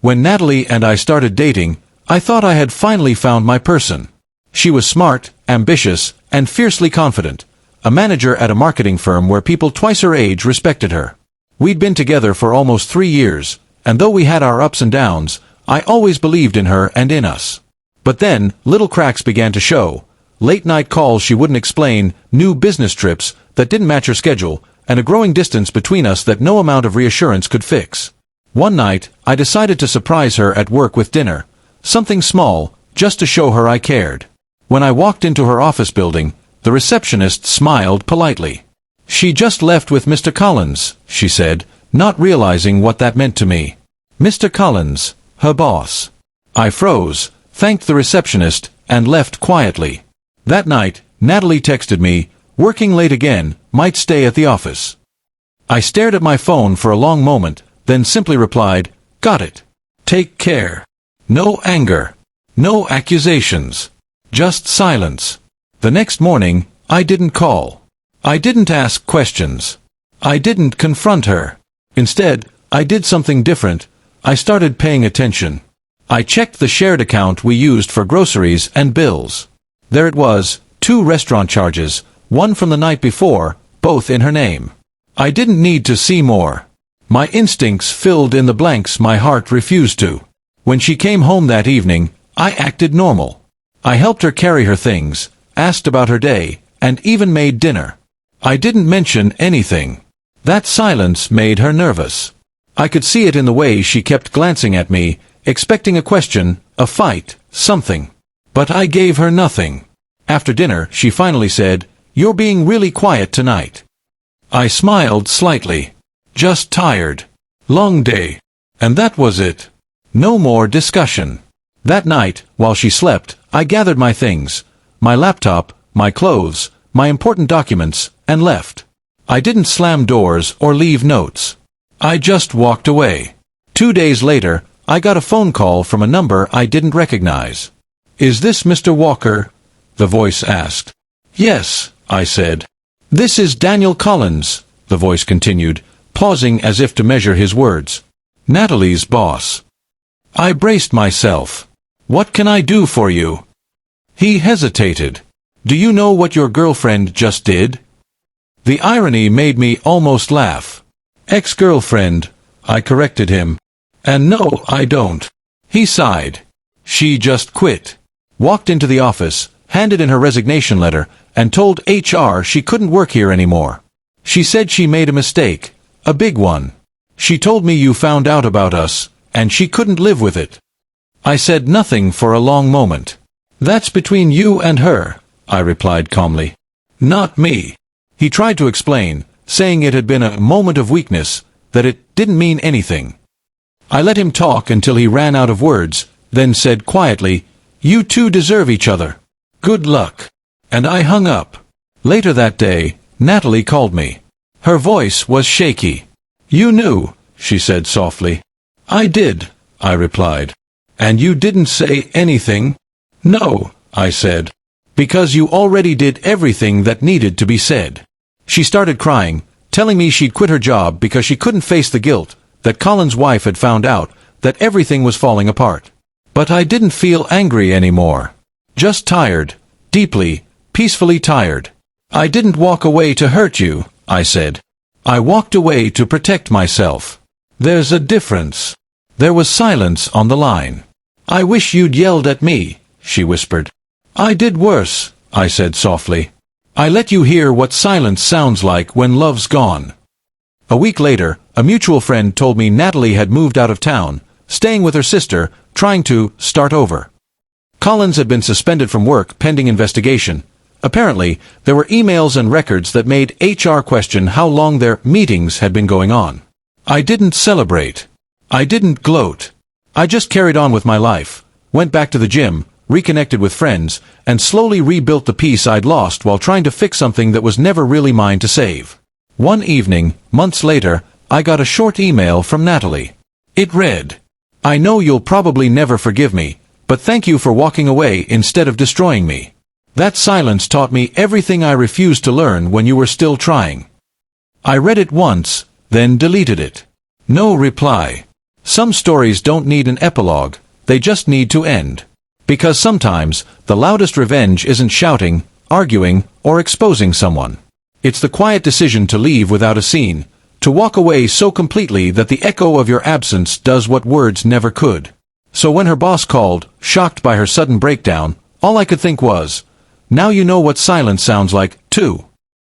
When Natalie and I started dating, I thought I had finally found my person. She was smart, ambitious, and fiercely confident, a manager at a marketing firm where people twice her age respected her. We'd been together for almost 3 years, and though we had our ups and downs, I always believed in her and in us. But then, little cracks began to show. Late-night calls she wouldn't explain, new business trips that didn't match her schedule, and a growing distance between us that no amount of reassurance could fix. One night, I decided to surprise her at work with dinner. Something small, just to show her I cared. When I walked into her office building, the receptionist smiled politely. "She just left with Mr. Collins," she said, not realizing what that meant to me. Mr. Collins, her boss. I froze, thanked the receptionist, and left quietly. That night, Natalie texted me, "Working late again, might stay at the office." I stared at my phone for a long moment, then simply replied, "Got it. Take care." No anger. No accusations. Just silence. The next morning, I didn't call. I didn't ask questions. I didn't confront her. Instead, I did something different. I started paying attention. I checked the shared account we used for groceries and bills. There it was, 2 restaurant charges, one from the night before, both in her name. I didn't need to see more. My instincts filled in the blanks my heart refused to. When she came home that evening, I acted normal. I helped her carry her things, asked about her day, and even made dinner. I didn't mention anything. That silence made her nervous. I could see it in the way she kept glancing at me, expecting a question, a fight, something. But I gave her nothing. After dinner, she finally said, "You're being really quiet tonight." I smiled slightly. Just tired. Long day. And that was it. No more discussion. That night, while she slept, I gathered my things, my laptop, my clothes, my important documents, and left. I didn't slam doors or leave notes. I just walked away. 2 days later, I got a phone call from a number I didn't recognize. "Is this Mr. Walker?" the voice asked. "Yes," I said. "This is Daniel Collins," the voice continued, pausing as if to measure his words. "Natalie's boss." I braced myself. "What can I do for you?" He hesitated. "Do you know what your girlfriend just did?" The irony made me almost laugh. "Ex-girlfriend," I corrected him. "And no, I don't." He sighed. "She just quit. Walked into the office, handed in her resignation letter, and told HR she couldn't work here anymore. She said she made a mistake, a big one. She told me you found out about us, and she couldn't live with it." I said nothing for a long moment. "That's between you and her," I replied calmly. "Not me." He tried to explain, saying it had been a moment of weakness, that it didn't mean anything. I let him talk until he ran out of words, then said quietly, "You two deserve each other. Good luck." And I hung up. Later that day, Natalie called me. Her voice was shaky. "You knew," she said softly. "I did," I replied. "And you didn't say anything?" "No," I said. "Because you already did everything that needed to be said." She started crying, telling me she'd quit her job because she couldn't face the guilt, that Colin's wife had found out, that everything was falling apart. But I didn't feel angry anymore. Just tired, deeply, peacefully tired. "I didn't walk away to hurt you," I said. "I walked away to protect myself. There's a difference." There was silence on the line. "I wish you'd yelled at me," she whispered. "I did worse," I said softly. "I let you hear what silence sounds like when love's gone." A week later, a mutual friend told me Natalie had moved out of town, staying with her sister, trying to start over. Collins had been suspended from work pending investigation. Apparently, there were emails and records that made HR question how long their meetings had been going on. I didn't celebrate. I didn't gloat. I just carried on with my life, went back to the gym, reconnected with friends, and slowly rebuilt the peace I'd lost while trying to fix something that was never really mine to save. One evening, months later, I got a short email from Natalie. It read, "I know you'll probably never forgive me, but thank you for walking away instead of destroying me. That silence taught me everything I refused to learn when you were still trying." I read it once, then deleted it. No reply. Some stories don't need an epilogue, they just need to end. Because sometimes, the loudest revenge isn't shouting, arguing, or exposing someone. It's the quiet decision to leave without a scene, to walk away so completely that the echo of your absence does what words never could. So when her boss called, shocked by her sudden breakdown, all I could think was, now you know what silence sounds like, too.